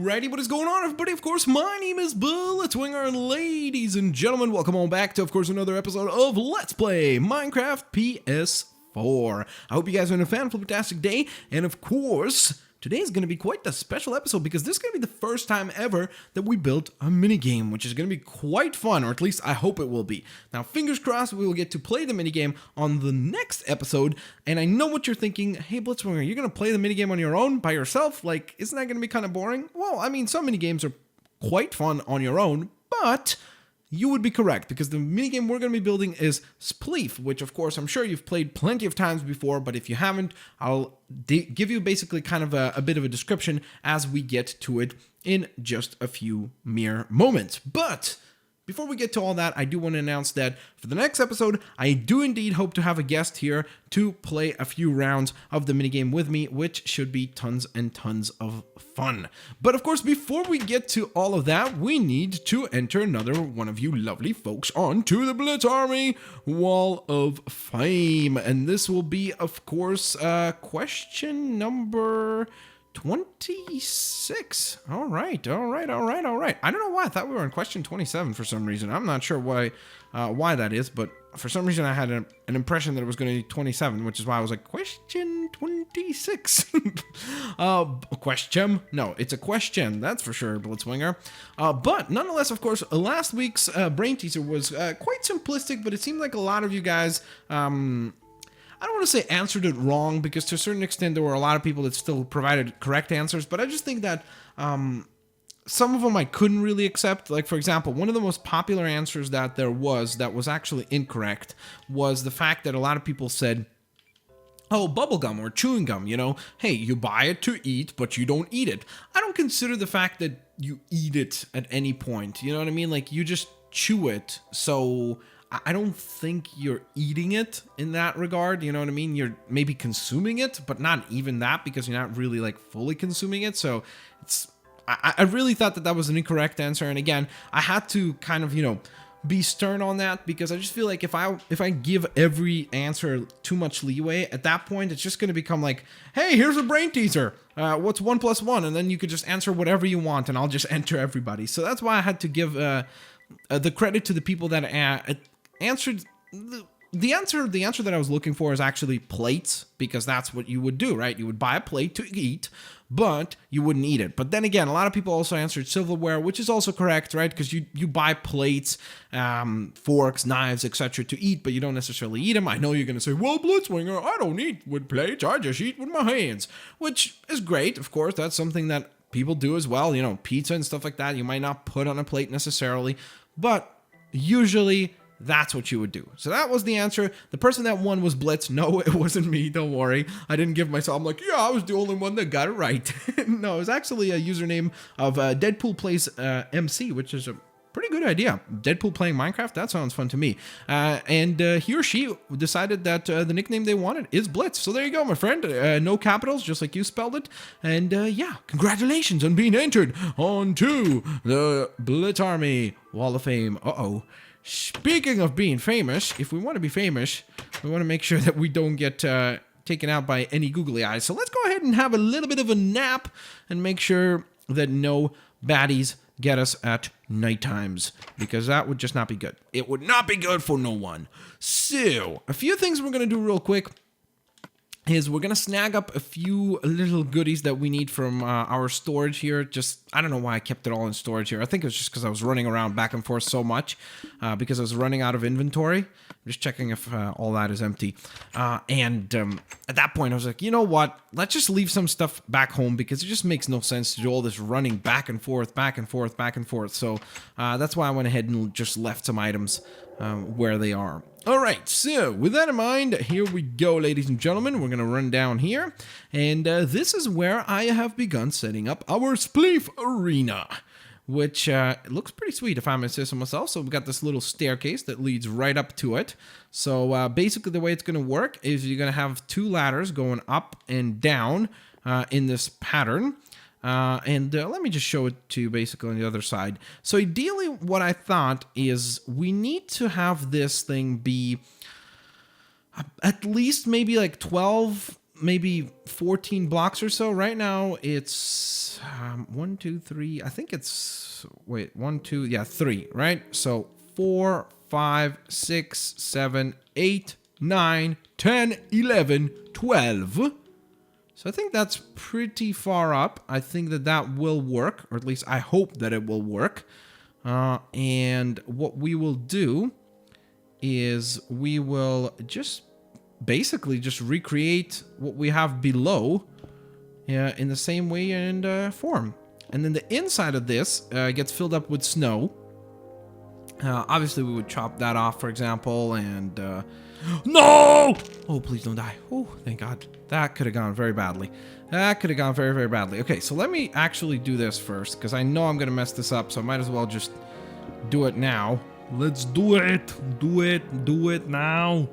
Alrighty, what is going on, everybody? Of course, my name is Blitzwinger, and ladies and gentlemen, welcome on back to, of course, another episode of Let's Play Minecraft PS4. I hope you guys are having a fantastic day, and of course, today is going to be quite the special episode because this is going to be the first time ever that we built a minigame, which is going to be quite fun, or at least I hope it will be. Now, fingers crossed we will get to play the minigame on the next episode, and I know what you're thinking. Hey, Blitzwinger, you're going to play the minigame on your own, by yourself? Like, isn't that going to be kind of boring? Well, I mean, some minigames are quite fun on your own, but you would be correct, because the minigame we're going to be building is Spleef, which of course I'm sure you've played plenty of times before, but if you haven't, I'll give you basically kind of a bit of a description as we get to it in just a few mere moments. But before we get to all that, I do want to announce that for the next episode, I do indeed hope to have a guest here to play a few rounds of the minigame with me, which should be tons and tons of fun. But of course, before we get to all of that, we need to enter another one of you lovely folks onto the Blitz Army Wall of Fame. And this will be, of course, question number 26. All right. I don't know why I thought we were on question 27 for some reason. I'm not sure why that is, but for some reason I had an impression that it was going to be 27, which is why I was like, question 26. Question? No, it's a question, that's for sure, Blitzwinger. But nonetheless, of course, last week's brain teaser was quite simplistic, but it seemed like a lot of you guys I don't want to say answered it wrong, because to a certain extent there were a lot of people that still provided correct answers, but I just think that some of them I couldn't really accept. Like, for example, one of the most popular answers that there was that was actually incorrect was the fact that a lot of people said, oh, bubblegum or chewing gum, you know, hey, you buy it to eat, but you don't eat it. I don't consider the fact that you eat it at any point, you know what I mean? Like, you just chew it, so I don't think you're eating it in that regard, you know what I mean? You're maybe consuming it, but not even that, because you're not really like fully consuming it. So I really thought that was an incorrect answer. And again, I had to kind of, you know, be stern on that, because I just feel like if I give every answer too much leeway, at that point it's just going to become like, hey, here's a brain teaser. What's 1 + 1? And then you could just answer whatever you want, and I'll just enter everybody. So that's why I had to give the credit to the people that answered. The answer that I was looking for is actually plates, because that's what you would do, right? You would buy a plate to eat, but you wouldn't eat it. But then again, a lot of people also answered silverware, which is also correct, right? Because you buy plates, forks, knives, etc. to eat, but you don't necessarily eat them. I know you're going to say, well, Blitzwinger, I don't eat with plates, I just eat with my hands, which is great. Of course, that's something that people do as well. You know, pizza and stuff like that, you might not put on a plate necessarily, but usually that's what you would do. So that was the answer. The person that won was Blitz. No, it wasn't me. Don't worry. I didn't give myself, I'm like, yeah, I was the only one that got it right. No, it was actually a username of Deadpool Plays MC, which is a pretty good idea. Deadpool playing Minecraft? That sounds fun to me. And he or she decided that the nickname they wanted is Blitz. So there you go, my friend. No capitals, just like you spelled it. And yeah, congratulations on being entered onto the Blitz Army Wall of Fame. Uh-oh. Speaking of being famous, if we want to be famous, we want to make sure that we don't get taken out by any googly eyes. So let's go ahead and have a little bit of a nap and make sure that no baddies get us at night times, because that would just not be good. It would not be good for no one. So, a few things we're going to do real quick is we're going to snag up a few little goodies that we need from our storage here. Just, I don't know why I kept it all in storage here. I think it was just because I was running around back and forth so much because I was running out of inventory. I'm just checking if all that is empty. And at that point, I was like, you know what? Let's just leave some stuff back home, because it just makes no sense to do all this running back and forth. So that's why I went ahead and just left some items where they are. All right, so with that in mind, here we go, ladies and gentlemen. We're going to run down here, and this is where I have begun setting up our Spleef arena, which looks pretty sweet if I may say so myself. So we've got this little staircase that leads right up to it. So basically the way it's going to work is you're going to have two ladders going up and down in this pattern. And let me just show it to you basically on the other side. So ideally what I thought is we need to have this thing be at least maybe like 12 maybe 14 blocks or so. Right now it's 1, 2, 3. I think it's, wait, 1, 2, yeah, 3, right? So 4, 5, 6, 7, 8, 9, 10, 11, 12. So I think that's pretty far up. I think that that will work, or at least I hope that it will work. And what we will do is we will just basically just recreate what we have below in the same way and form. And then the inside of this gets filled up with snow. Obviously, we would chop that off, for example, and... No! Oh, please don't die. Oh, thank God. That could have gone very badly. That could have gone very, very badly. Okay, so let me actually do this first, because I know I'm going to mess this up, so I might as well just do it now. Let's do it. Do it now.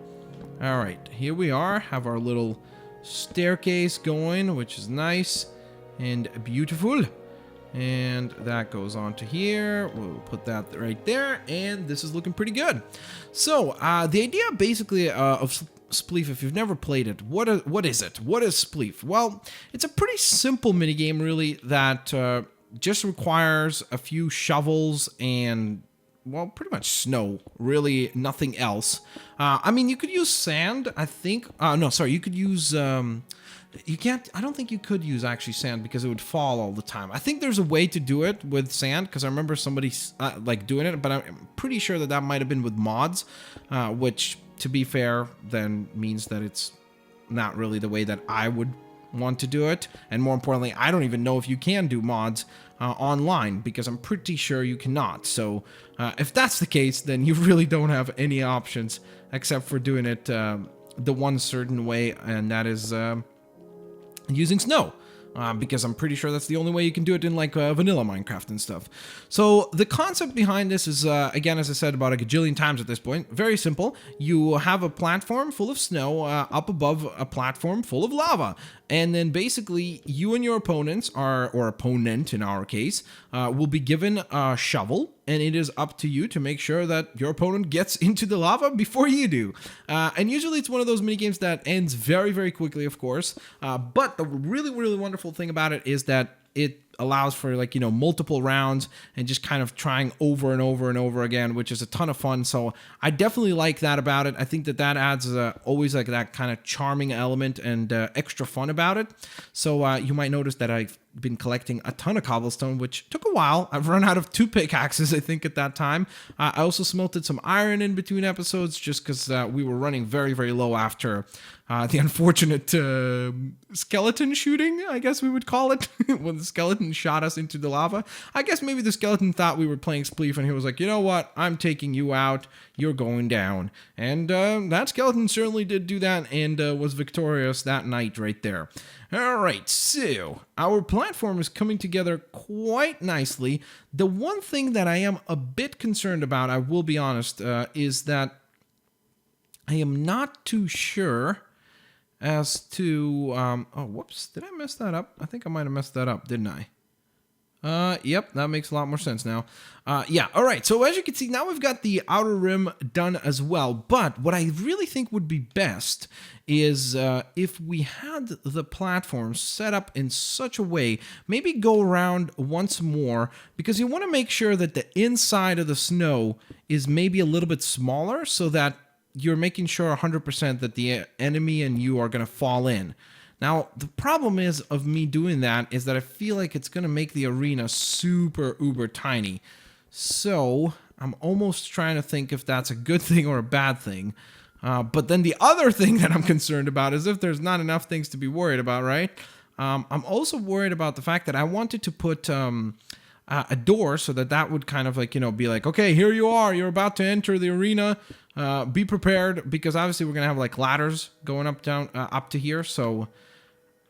All right, here we are. Have our little staircase going, which is nice and beautiful. And that goes on to here. We'll put that right there, and this is looking pretty good. So, the idea basically of Spleef, if you've never played it, what is it? What is Spleef? Well, it's a pretty simple minigame, really, that just requires a few shovels and, well, pretty much snow. Really, nothing else. I mean, you could use sand, I think. No, sorry, you could use... You can't, I don't think you could use actually sand because it would fall all the time. I think there's a way to do it with sand because I remember somebody like doing it, but I'm pretty sure that that might have been with mods, which to be fair then means that it's not really the way that I would want to do it. And more importantly, I don't even know if you can do mods online because I'm pretty sure you cannot. So if that's the case, then you really don't have any options except for doing it the one certain way, and that is... using snow, because I'm pretty sure that's the only way you can do it in like vanilla Minecraft and stuff. So the concept behind this is, again, as I said about a gajillion times at this point, very simple. You have a platform full of snow up above a platform full of lava. And then basically you and your opponents or opponent in our case, will be given a shovel, and it is up to you to make sure that your opponent gets into the lava before you do. And usually it's one of those minigames that ends very, very quickly, of course. But the really, really wonderful thing about it is that it allows for, like, you know, multiple rounds and just kind of trying over and over and over again, which is a ton of fun. So I definitely like that about it. I think that that adds always like that kind of charming element and extra fun about it. So you might notice that I've been collecting a ton of cobblestone, which took a while. I've run out of 2 pickaxes, I think, at that time. I also smelted some iron in between episodes just because we were running very, very low after the unfortunate skeleton shooting, I guess we would call it, when the skeleton shot us into the lava. I guess maybe the skeleton thought we were playing Spleef, and he was like, you know what, I'm taking you out, you're going down. And that skeleton certainly did do that and was victorious that night right there. Alright, so our platform is coming together quite nicely. The one thing that I am a bit concerned about, I will be honest, is that I am not too sure as to... oh, whoops, did I mess that up? I think I might have messed that up, didn't I? Yep, that makes a lot more sense now. Yeah, all right, so as you can see, now we've got the outer rim done as well, but what I really think would be best is if we had the platform set up in such a way, maybe go around once more, because you want to make sure that the inside of the snow is maybe a little bit smaller so that you're making sure 100% that the enemy and you are going to fall in. Now, the problem is of me doing that is that I feel like it's going to make the arena super uber tiny. So I'm almost trying to think if that's a good thing or a bad thing. But then the other thing that I'm concerned about is if there's not enough things to be worried about, right? I'm also worried about the fact that I wanted to put a door so that that would kind of like, you know, be like, okay, here you are, you're about to enter the arena. Be prepared, because obviously we're going to have like ladders going up, down, up to here. So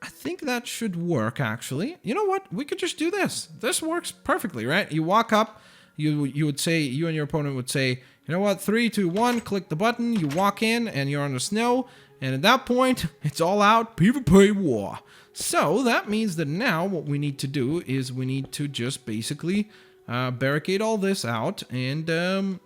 I think that should work, actually. You know what? We could just do this. This works perfectly, right? You walk up, you would say, you and your opponent would say, you know what, 3, 2, 1, click the button, you walk in, and you're on the snow, and at that point, it's all out, PvP war. So that means that now what we need to do is we need to just basically barricade all this out, and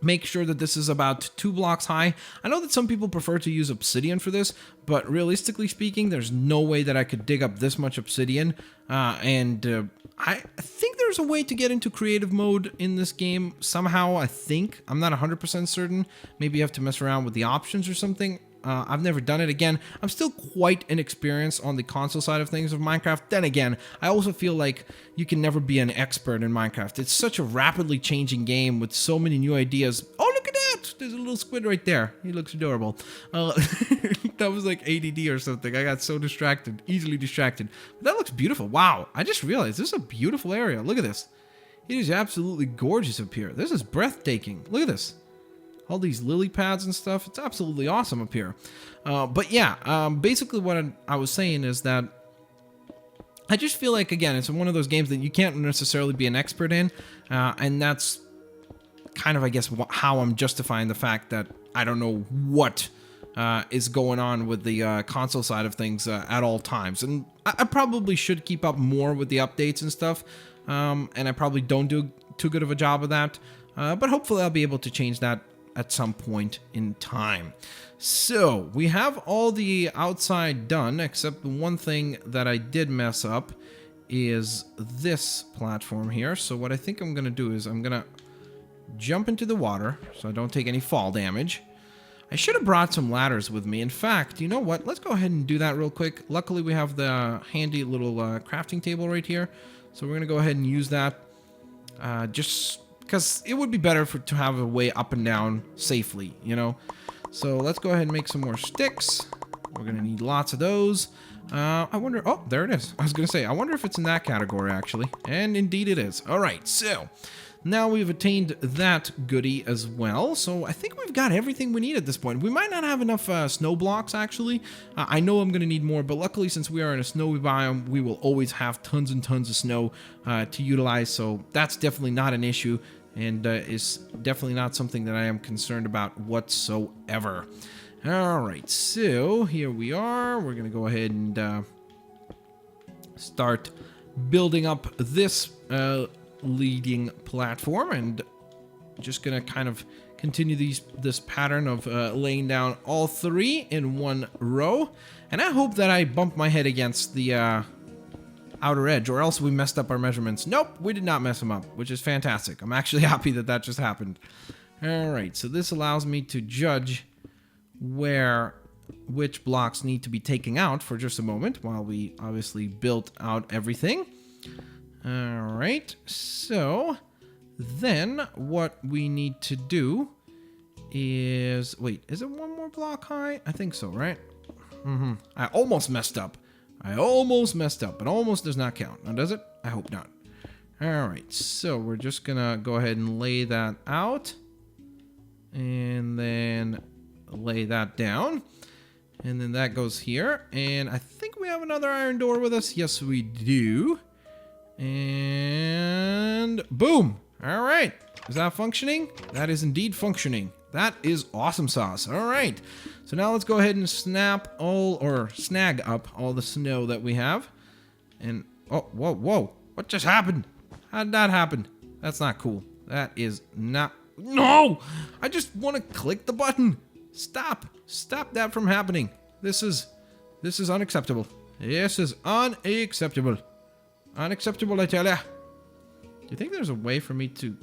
Make sure that this is about 2 blocks high. I know that some people prefer to use obsidian for this, but realistically speaking, there's no way that I could dig up this much obsidian. I think there's a way to get into creative mode in this game somehow, I think. I'm not 100% certain. Maybe you have to mess around with the options or something. I've never done it. Again, I'm still quite inexperienced on the console side of things of Minecraft. Then again, I also feel like you can never be an expert in Minecraft. It's such a rapidly changing game with so many new ideas. Oh, look at that! There's a little squid right there. He looks adorable. That was like ADD or something. I got so distracted, easily distracted. But that looks beautiful. Wow, I just realized this is a beautiful area. Look at this. It is absolutely gorgeous up here. This is breathtaking. Look at this. All these lily pads and stuff. It's absolutely awesome up here. But yeah, basically what I was saying is that I just feel like, again, it's one of those games that you can't necessarily be an expert in. And that's kind of, I guess, how I'm justifying the fact that I don't know what is going on with the console side of things at all times. And I probably should keep up more with the updates and stuff. And I probably don't do too good of a job of that. But hopefully I'll be able to change that at some point in time. So we have all the outside done, except the one thing that I did mess up is this platform here. So what I think I'm gonna do is I'm gonna jump into the water so I don't take any fall damage. I should have brought some ladders with me. In fact, you know what? Let's go ahead and do that real quick. Luckily, we have the handy little crafting table right here. So we're gonna go ahead and use that just because it would be better to have a way up and down safely, you know? So let's go ahead and make some more sticks. We're going to need lots of those. I wonder... Oh, there it is. I was going to say, I wonder if it's in that category, actually. And indeed it is. All right, so now we've attained that goodie as well. So I think we've got everything we need at this point. We might not have enough snow blocks, actually. I know I'm going to need more, but luckily, since we are in a snowy biome, we will always have tons and tons of snow to utilize. So that's definitely not an issue. And is definitely not something that I am concerned about whatsoever. All right, so here we are. We're going to go ahead and start building up this leading platform, and just going to kind of continue this pattern of laying down all 3 in one row. And I hope that I bump my head against the outer edge, or else we messed up our measurements. Nope, we did not mess them up, which is fantastic. I'm actually happy that that just happened. All right, so this allows me to judge which blocks need to be taken out for just a moment while we obviously built out everything. All right, so then what we need to do is... Wait, is it one more block high? I think so, right? I almost messed up. It almost does not count. Now, does it? I hope not. All right, so we're just gonna go ahead and lay that out, and then lay that down, and then that goes here. And I think we have another iron door with us. Yes, we do. And boom. All right, is that functioning? That is indeed functioning. That is awesome sauce. All right. So now let's go ahead and snag up all the snow that we have. And, oh, whoa. What just happened? How did that happen? That's not cool. That is not... No! I just want to click the button. Stop. Stop that from happening. This is unacceptable. This is unacceptable. Unacceptable, I tell ya. Do you think there's a way for me to...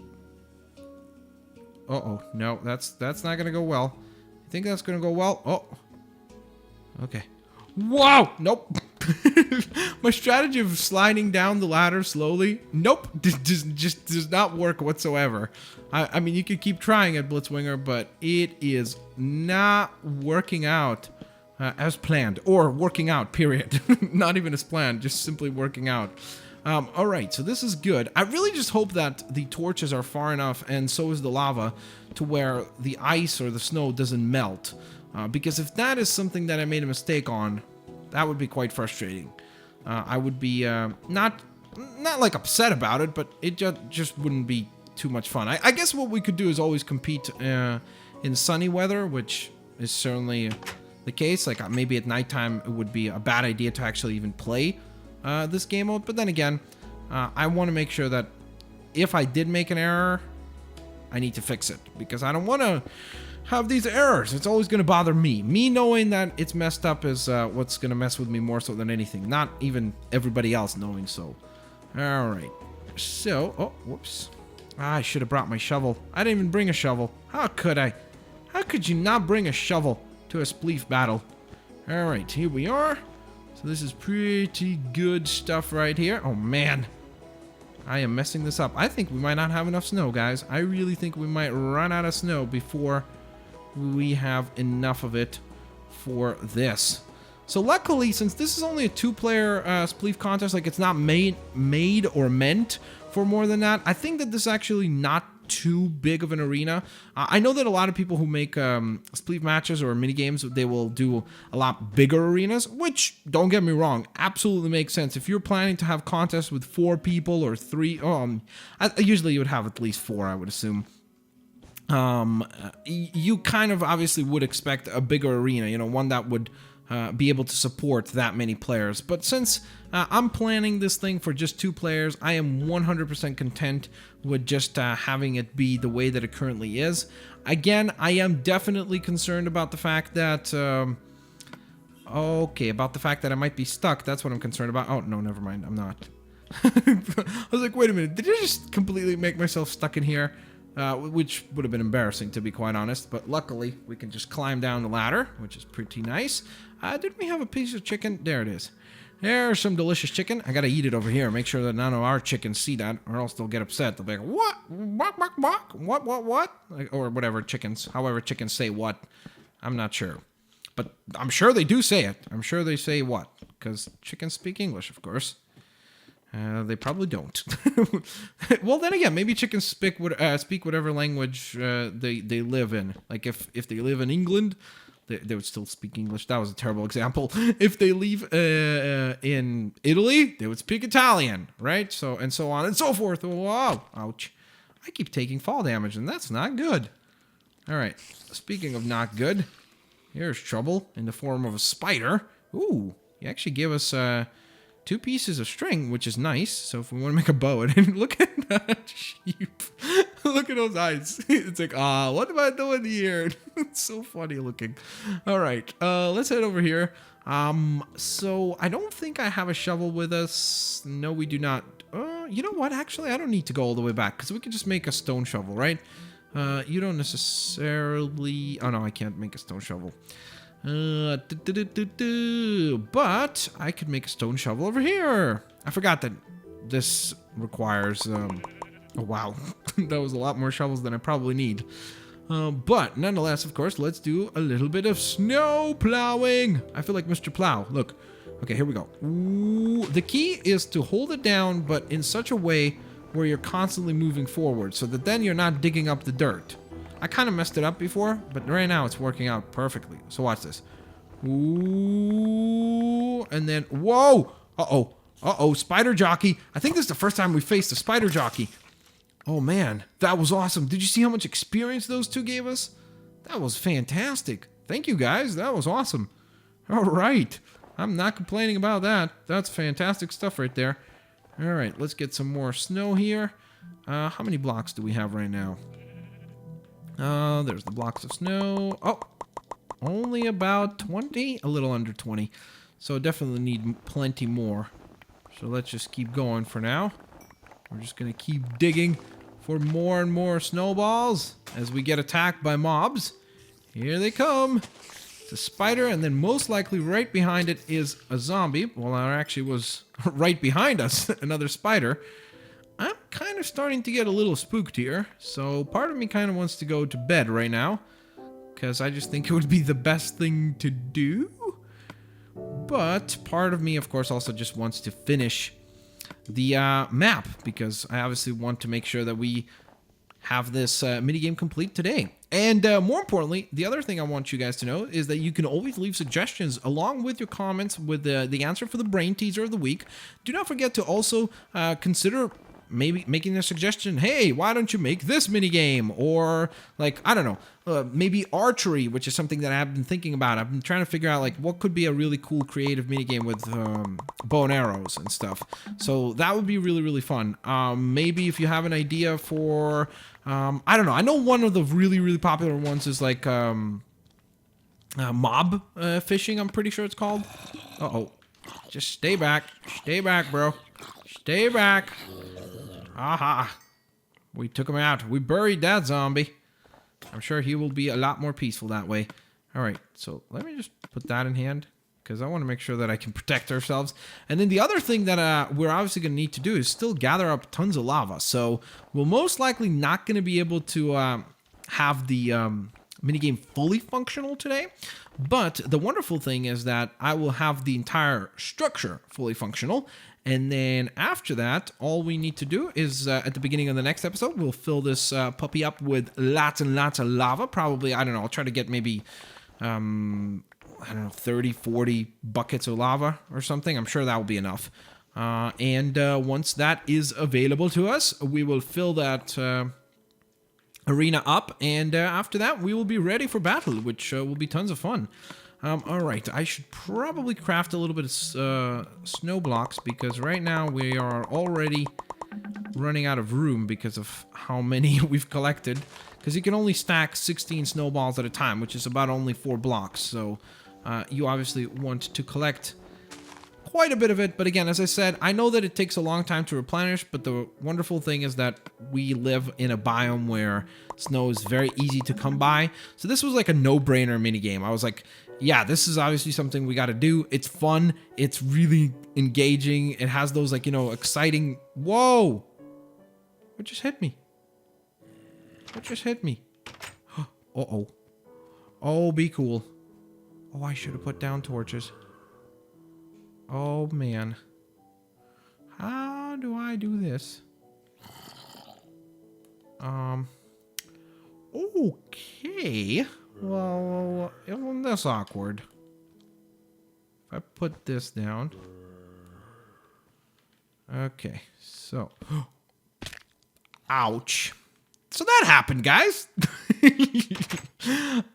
Uh-oh. No, that's not gonna go well. You think that's gonna go well? Oh. Okay. Whoa! Nope. My strategy of sliding down the ladder slowly, nope, just does not work whatsoever. I mean, you could keep trying it, Blitzwinger, but it is not working out as planned. Or working out, period. Not even as planned, just simply working out. All right, so this is good. I really just hope that the torches are far enough, and so is the lava, to where the ice or the snow doesn't melt. Because if that is something that I made a mistake on, that would be quite frustrating. I would be not like upset about it, but it just wouldn't be too much fun. I guess what we could do is always compete in sunny weather, which is certainly the case. Like maybe at nighttime it would be a bad idea to actually even play this game mode. But then again, I want to make sure that if I did make an error, I need to fix it because I don't want to have these errors. It's always going to bother me. Me knowing that it's messed up is what's going to mess with me more so than anything. Not even everybody else knowing so. All right. So, oh, whoops. I should have brought my shovel. I didn't even bring a shovel. How could I? How could you not bring a shovel to a Spleef battle? All right, here we are. So this is pretty good stuff right here. Oh, man. I am messing this up. I think we might not have enough snow, guys. I really think we might run out of snow before we have enough of it for this. So luckily, since this is only a 2-player Spleef contest, like it's not made or meant for more than that, I think that this is actually not too big of an arena. I know that a lot of people who make Spleef matches or mini games, they will do a lot bigger arenas, which, don't get me wrong, absolutely makes sense. If you're planning to have contests with 4 people or 3, usually you would have at least 4, I would assume. You kind of obviously would expect a bigger arena, you know, one that would be able to support that many players. But since I'm planning this thing for just 2 players, I am 100% content with just having it be the way that it currently is. Again, I am definitely concerned about the fact that about the fact that I might be stuck. That's what I'm concerned about. Oh, no, never mind. I'm not. I was like, wait a minute. Did I just completely make myself stuck in here? Which would have been embarrassing, to be quite honest. But luckily, we can just climb down the ladder, which is pretty nice. Did we have a piece of chicken? There it is. There's some delicious chicken. I gotta eat it over here. Make sure that none of our chickens see that, or else they'll get upset. They'll be like, what? What? Like, or whatever chickens, however chickens say what. I'm not sure. But I'm sure they do say it. I'm sure they say what. Because chickens speak English, of course. They probably don't. Well, then again, maybe chickens speak whatever language they live in. Like if they live in England, they would still speak English. That was a terrible example. If they live in Italy, they would speak Italian, right? So and so on and so forth. Oh, wow, ouch! I keep taking fall damage, and that's not good. All right. Speaking of not good, here's trouble in the form of a spider. Ooh, he actually gave us 2 pieces of string, which is nice. So if we want to make a bow, and look at that sheep. Look at those eyes. It's like, what am I doing here? It's so funny looking. All right, let's head over here. So I don't think I have a shovel with us. No, we do not. You know what? Actually, I don't need to go all the way back because we can just make a stone shovel, right? You don't necessarily... Oh, no, I can't make a stone shovel. But I could make a stone shovel over here. I forgot that this requires... Oh, wow. That was a lot more shovels than I probably need. But nonetheless, of course, let's do a little bit of snow plowing. I feel like Mr. Plow. Look. Okay, here we go. Ooh, the key is to hold it down, but in such a way where you're constantly moving forward so that then you're not digging up the dirt. I kind of messed it up before, but right now it's working out perfectly. So watch this. Ooh, and then, whoa! Uh-oh, spider jockey. I think this is the first time we faced a spider jockey. Oh man, that was awesome. Did you see how much experience those 2 gave us? That was fantastic. Thank you guys, that was awesome. All right, I'm not complaining about that. That's fantastic stuff right there. All right, let's get some more snow here. How many blocks do we have right now? There's the blocks of snow. Oh, only about 20, a little under 20. So definitely need plenty more. So let's just keep going for now. We're just gonna keep digging for more and more snowballs as we get attacked by mobs. Here they come. It's a spider, and then most likely right behind it is a zombie. Well, there actually was right behind us another spider. I'm kind of starting to get a little spooked here, so part of me kind of wants to go to bed right now, because I just think it would be the best thing to do. But part of me, of course, also just wants to finish the map, because I obviously want to make sure that we have this minigame complete today. And more importantly, the other thing I want you guys to know is that you can always leave suggestions along with your comments with the answer for the brain teaser of the week. Do not forget to also consider maybe making a suggestion, hey, why don't you make this mini game? Or like, I don't know, maybe archery, which is something that I've been thinking about. I've been trying to figure out like what could be a really cool creative mini game with bow and arrows and stuff. So that would be really, really fun. Maybe if you have an idea for, I don't know. I know one of the really, really popular ones is like mob fishing, I'm pretty sure it's called. Uh-oh. Just stay back. Stay back, bro. Stay back. Aha. We took him out. We buried that zombie. I'm sure he will be a lot more peaceful that way. All right, so let me just put that in hand because I want to make sure that I can protect ourselves. And then the other thing that we're obviously going to need to do is still gather up tons of lava. So we're most likely not going to be able to have the minigame fully functional today. But the wonderful thing is that I will have the entire structure fully functional. And then after that, all we need to do is at the beginning of the next episode, we'll fill this puppy up with lots and lots of lava. Probably, I don't know, I'll try to get maybe, I don't know, 30, 40 buckets of lava or something. I'm sure that will be enough. And once that is available to us, we will fill that arena up. And after that, we will be ready for battle, which will be tons of fun. All right, I should probably craft a little bit of snow blocks because right now we are already running out of room because of how many we've collected. Because you can only stack 16 snowballs at a time, which is about only 4 blocks. So you obviously want to collect quite a bit of it. But again, as I said, I know that it takes a long time to replenish, but the wonderful thing is that we live in a biome where snow is very easy to come by. So this was like a no-brainer minigame. I was like, yeah, this is obviously something we got to do. It's fun. It's really engaging. It has those, like, you know, exciting... Whoa! What just hit me? What just hit me? Uh-oh. Oh, be cool. Oh, I should have put down torches. Oh, man. How do I do this? Okay. Well, isn't this awkward? If I put this down. Okay, so. Ouch. So that happened, guys.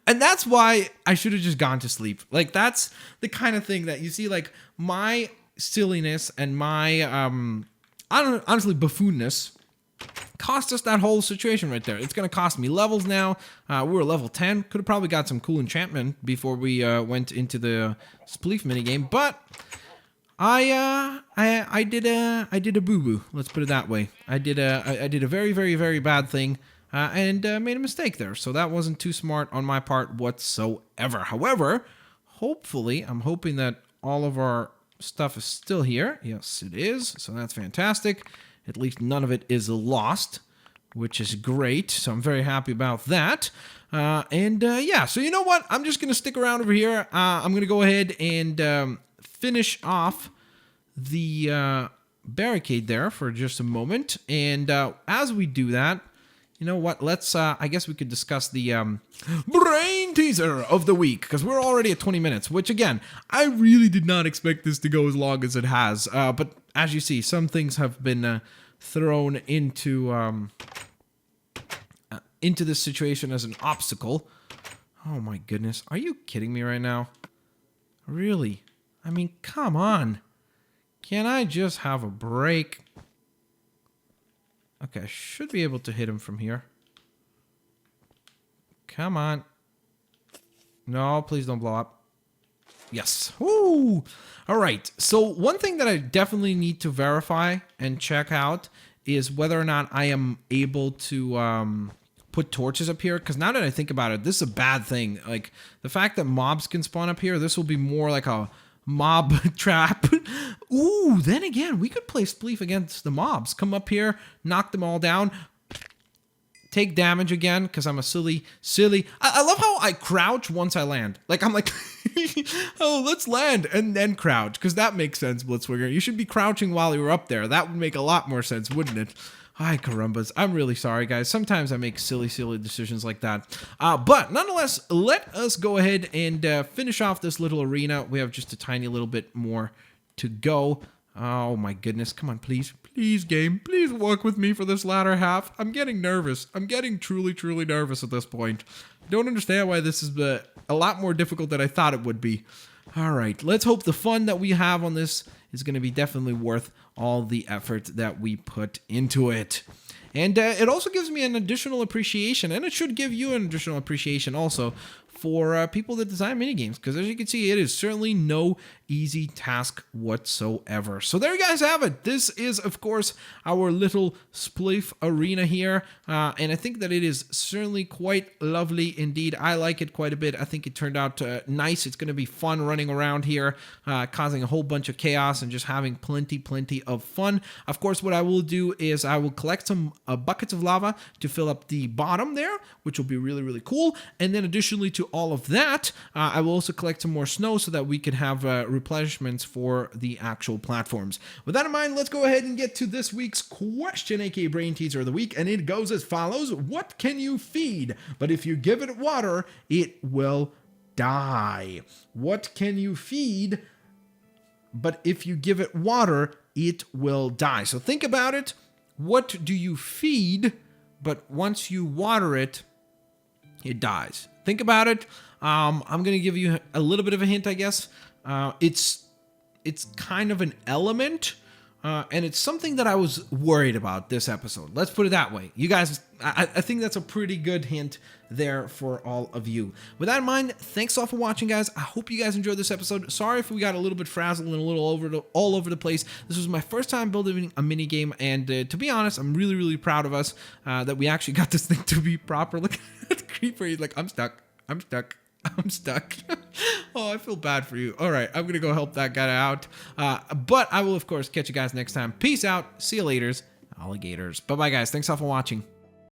And that's why I should have just gone to sleep. Like, that's the kind of thing that you see, like, my silliness and my, honestly, buffoonness cost us that whole situation right there. It's going to cost me levels now. We were level 10. Could have probably got some cool enchantment before we went into the Spleef minigame, but I did a boo-boo. Let's put it that way. I did a very, very, very bad thing and made a mistake there. So that wasn't too smart on my part whatsoever. However, hopefully, I'm hoping that all of our stuff is still here. Yes, it is. So that's fantastic. At least none of it is lost, which is great. So I'm very happy about that. Yeah, so you know what? I'm just going to stick around over here. I'm going to go ahead and finish off the barricade there for just a moment. And as we do that, you know what? Let's, I guess we could discuss the brain teaser of the week, because we're already at 20 minutes, which again, I really did not expect this to go as long as it has. But as you see, some things have been thrown into this situation as an obstacle. Oh my goodness. Are you kidding me right now? Really? I mean, come on. Can I just have a break? Okay, I should be able to hit him from here. Come on. No, please don't blow up. Yes. Woo! All right. So one thing that I definitely need to verify and check out is whether or not I am able to put torches up here. Because now that I think about it, this is a bad thing. Like, the fact that mobs can spawn up here, this will be more like a mob trap. Ooh, then again, we could play Spleef against the mobs. Come up here, knock them all down, take damage again, because I'm a silly. I love how I crouch once I land. Like, I'm like, oh, let's land and then crouch, because that makes sense, Blitzwinger. You should be crouching while you're up there. That would make a lot more sense, wouldn't it? Ay, carumbas. I'm really sorry, guys. Sometimes I make silly decisions like that. But nonetheless, let us go ahead and finish off this little arena. We have just a tiny little bit more to go. Oh my goodness. Come on, please. Please, game. Please work with me for this latter half. I'm getting nervous. I'm getting truly, truly nervous at this point. Don't understand why this is a lot more difficult than I thought it would be. All right, let's hope the fun that we have on this is going to be definitely worth all the effort that we put into it. And it also gives me an additional appreciation, and it should give you an additional appreciation also for people that design minigames, because as you can see, it is certainly no easy task whatsoever. So there you guys have it. This is, of course, our little Spleef arena here, and I think that it is certainly quite lovely indeed. I like it quite a bit. I think it turned out nice. It's going to be fun running around here, causing a whole bunch of chaos and just having plenty of fun. Of course, what I will do is I will collect some buckets of lava to fill up the bottom there, which will be really cool. And then additionally to all of that, I will also collect some more snow so that we can have replenishments for the actual platforms. With that in mind, let's go ahead and get to this week's question, aka Brain Teaser of the Week, and it goes as follows. What can you feed, but if you give it water, it will die? What can you feed, but if you give it water, it will die? So think about it. What do you feed, but once you water it, it dies? Think about it. I'm going to give you a little bit of a hint, I guess. It's kind of an element, and it's something that I was worried about this episode. Let's put it that way. You guys, I think that's a pretty good hint there for all of you. With that in mind, thanks all for watching, guys. I hope you guys enjoyed this episode. Sorry if we got a little bit frazzled and a little all over the place. This was my first time building a mini game, and to be honest, I'm really proud of us that we actually got this thing to be proper. Look at the creeper. He's like, I'm stuck. Oh, I feel bad for you. All right, I'm gonna go help that guy out. But I will, of course, catch you guys next time. Peace out. See you laters, alligators. Bye-bye, guys. Thanks all for watching.